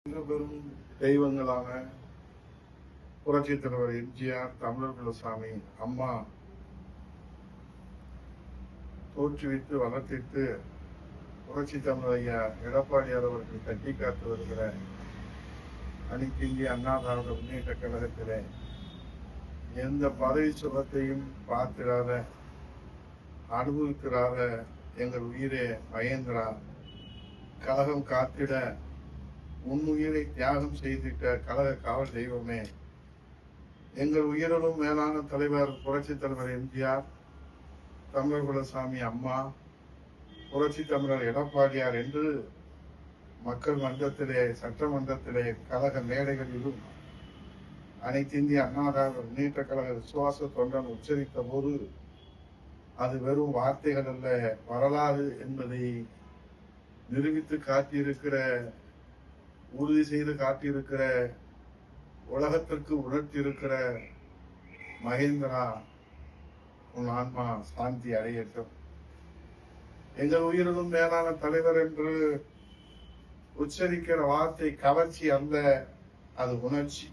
பெரும் தெய்வங்களான புரட்சித் தலைவர் எம்ஜிஆர், தமிழர் குலசாமி, அம்மா தோற்றுவித்து வளர்த்திட்டு புரட்சி தமிழர் ஐயா எடப்பாடியார் அவர்கள் கட்டி காத்து வருகிற அனைத்து இந்திய அண்ணா திராவிட முன்னேற்ற கழகத்திலே எந்த பதவி சுகத்தையும் பார்த்திராத அனுபவிக்கிறாத எங்கள் உயிரே மகேந்திரா, கழகம் காத்திட உன்னுயிரை தியாகம் செய்திட்ட கழக காவல் தெய்வமே, எங்கள் உயிரிலும் மேலான தலைவர் புரட்சி தலைவர் எம்ஜிஆர், தமிழர் குலசாமி அம்மா, புரட்சி தமிழர் எடப்பாடியார் என்று மக்கள் மன்றத்திலே, சட்டமன்றத்திலே, கழக மேடைகளிலும் அனைத்து இந்திய அண்ணா திராவிட முன்னேற்ற கழக விசுவாச தொண்டன் உச்சரித்த போது அது வெறும் வார்த்தைகள் அல்ல, வரலாறு என்பதை நிரூபித்து காட்டியிருக்கிற, உறுதி செய்து காட்டியிருக்கிற, உலகத்திற்கு உணர்த்தியிருக்கிற மகேந்திரா, உன் ஆன்மா சாந்தி அடையட்டும். எங்கள் உயிரிலும் மேலான தலைவர் என்று உச்சரிக்கிற வார்த்தை கவர்ச்சி அல்ல, அது உணர்ச்சி.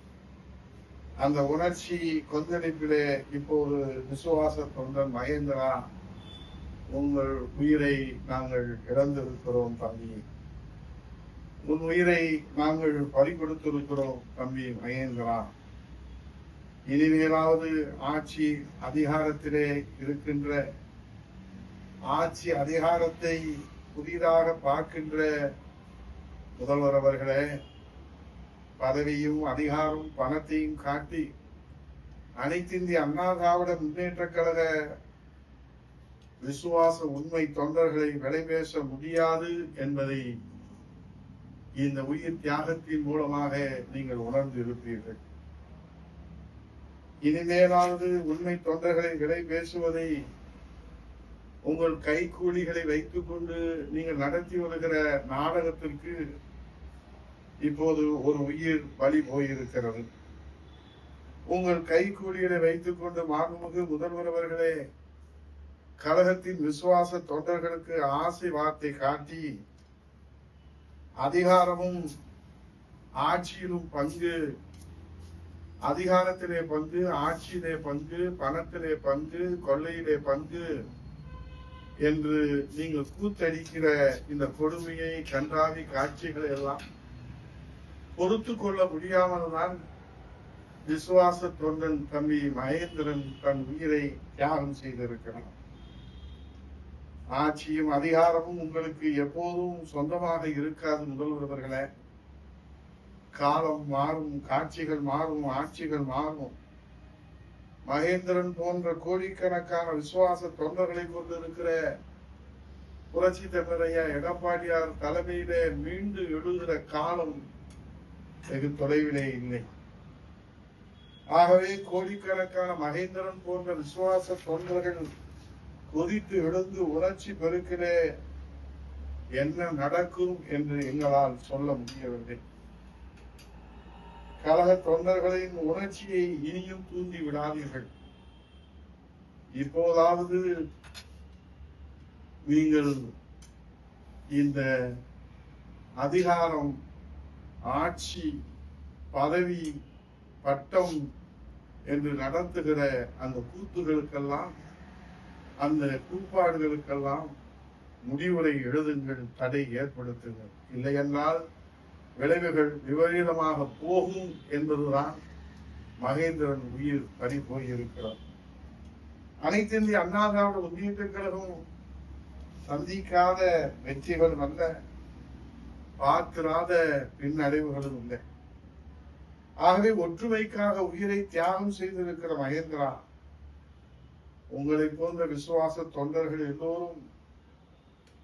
அந்த உணர்ச்சி கொந்தளிப்பிலே இப்போது விசுவாச தொண்டன் மகேந்திரா, உங்கள் உயிரை நாங்கள் இழந்திருக்கிறோம் தம்பி, உன் உயிரை நாங்கள் பறி கொடுத்திருக்கிறோம் தம்பி மகேந்திரா. இனிமேலாவது ஆட்சி அதிகாரத்திலே இருக்கின்ற, ஆட்சி அதிகாரத்தை புதிதாக பார்க்கின்ற முதல்வர் அவர்களே, பதவியும் அதிகாரம் பணத்தையும் காட்டி அனைத்து இந்திய அண்ணா திராவிட முன்னேற்ற கழக விசுவாச உண்மை தொண்டர்களை விலை பேச முடியாது என்பதை இந்த உயிர் தியாகத்தின் மூலமாக நீங்கள் உணர்ந்து இருப்பீர்கள். இனிமேலாவது உண்மை தொண்டர்களை விலை பேசுவதை உங்கள் கைக்கூலிகளை வைத்துக் கொண்டு நீங்கள் நடத்தி வருகிற நாடகத்திற்கு இப்போது ஒரு உயிர் பலி போயிருக்கிறது. உங்கள் கைக்கூலிகளை வைத்துக் கொண்டு மாண்புமிகு முதல்வர் அவர்களே, கழகத்தின் விசுவாச தொண்டர்களுக்கு ஆசை வார்த்தை காட்டி அதிகாரமும் ஆட்சியிலும் பங்கு, அதிகாரத்திலே பங்கு, ஆட்சியிலே பங்கு, பணத்திலே பங்கு, கொள்ளையிலே பங்கு என்று நீங்கள் கூத்தடிக்கிற இந்த கொடுமையை, கன்றாவி காட்சிகளை எல்லாம் பொறுத்து கொள்ள முடியாமல் தான் விசுவாச தொண்டன் தம்பி மகேந்திரன் தன் உயிரை தியாகம் செய்திருக்கிறார். ஆட்சியும் அதிகாரமும் உங்களுக்கு எப்போதும் சொந்தமாக இருக்காது முதல்வர்களே. காலம் மாறும், காட்சிகள் மாறும், ஆட்சிகள் மாறும். மகேந்திரன் போன்ற கோடிக்கணக்கான விசுவாச தொண்டர்களை கொண்டிருக்கிற புரட்சி தமிழரையா எடப்பாடியார் தலைமையிலே மீண்டு எழுகிற காலம் வெகு தொலைவிலே இல்லை. ஆகவே கோடிக்கணக்கான மகேந்திரன் போன்ற விசுவாச தொண்டர்கள் கொதித்து எழுந்து உணர்ச்சி பெருக்கிலே என்ன நடக்கும் என்று எங்களால் சொல்ல முடியவில்லை. கழக தொண்டர்களின் உணர்ச்சியை இனியும் தூண்டி விடாதீர்கள். இப்போதாவது நீங்கள் இந்த அதிகாரம், ஆட்சி, பதவி, பட்டம் என்று நடத்துகிற அந்த கூத்துகளுக்கெல்லாம், அந்த கூப்பாடுகளுக்கெல்லாம் முடிவுரை எழுதுங்கள், தடை ஏற்படுத்துங்கள். இல்லை என்றால் விளைவுகள் விபரீதமாக போகும் என்பதுதான் மகேந்திரன் உயிர் பறி போயிருக்கிறார். அனைத்து இந்திய அண்ணா திராவிட முன்னேற்ற கழகம் சந்திக்காத வெற்றிகள் அல்ல, பார்க்கிறாத பின்னடைவுகளும் இல்லை. ஆகவே ஒற்றுமைக்காக உயிரை தியாகம் செய்திருக்கிற மகேந்திரா, உங்களை போன்ற விசுவாச தொண்டர்கள் எல்லோரும்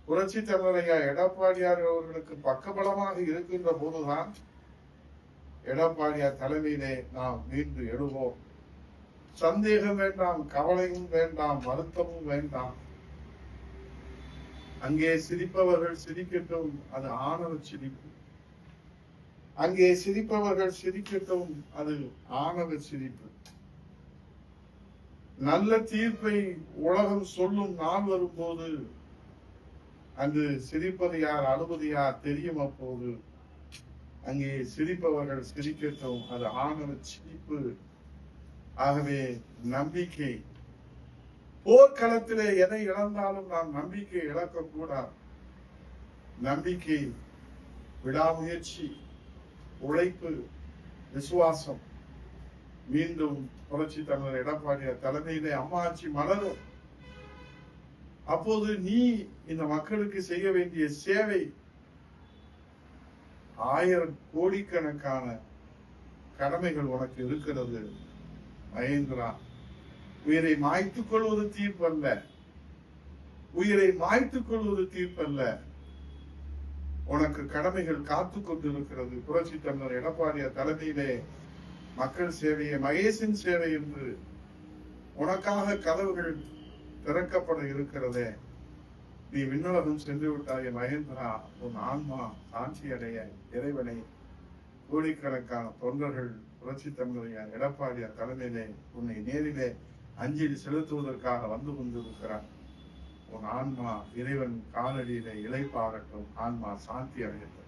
புரட்சி தலைவரையா எடப்பாடியார் அவர்களுக்கு பக்கபலமாக இருக்கின்ற போதுதான் எடப்பாடியார் தலைமையிலே நாம் மீண்டு எழுவோம். சந்தேகம் வேண்டாம், கவலையும் வேண்டாம், வருத்தமும் வேண்டாம். அங்கே சிரிப்பவர்கள் சிரிக்கட்டும், அது ஆணவ சிரிப்பு. அங்கே சிரிப்பவர்கள் சிரிக்கட்டும், அது ஆணவ சிரிப்பு. நல்ல தீர்ப்பை உலகம் சொல்லும் நாள் வரும்போது அங்கு சிரிப்பது யார், அழுவது யார் தெரியும். அப்போது அங்கே சிரிப்பவர்கள் சிரிக்கட்டும், அது ஆணவ சிரிப்பு. ஆகவே நம்பிக்கை, போர்க்களத்திலே எதை இழந்தாலும் நாம் நம்பிக்கை இழக்கக்கூடாது. நம்பிக்கை, விடாமுயற்சி, உழைப்பு, விசுவாசம். மீண்டும் புரட்சி தமிழர் எடப்பாடியார் தலைமையிலே அம்மா ஆட்சி மலரும். அப்போது நீ இந்த மக்களுக்கு செய்ய வேண்டிய சேவை 1000 கோடிக்கணக்கான கடமைகள் உனக்கு இருக்கிறது. மகேந்திரா, உயிரை மாய்த்துக் கொள்வது தீர்ப்பல்ல, உயிரை மாய்த்துக் கொள்வது தீர்ப்பல்ல. உனக்கு கடமைகள் காத்து கொண்டிருக்கிறது. புரட்சி தமிழர் எடப்பாடியார் தலைமையிலே மக்கள் சேவையை மகேசின் சேவை என்று உனக்காக கதவுகள் திறக்கப்பட இருக்கிறதே. நீ விண்ணுலகம் சென்று விட்டாய மகேந்திரா, உன் ஆன்மா சாட்சி அடைய இறைவனை கோடிக்கணக்கான தொண்டர்கள் புரட்சி தமிழர் எடப்பாடியார் தலைமையிலே உன்னை நேரிலே அஞ்சலி செலுத்துவதற்காக வந்து கொண்டிருக்கிறார். உன் ஆன்மா இறைவன் காலடியிலே இளைப்பாகட்டும், ஆன்மா சாந்தி அடையட்டும்.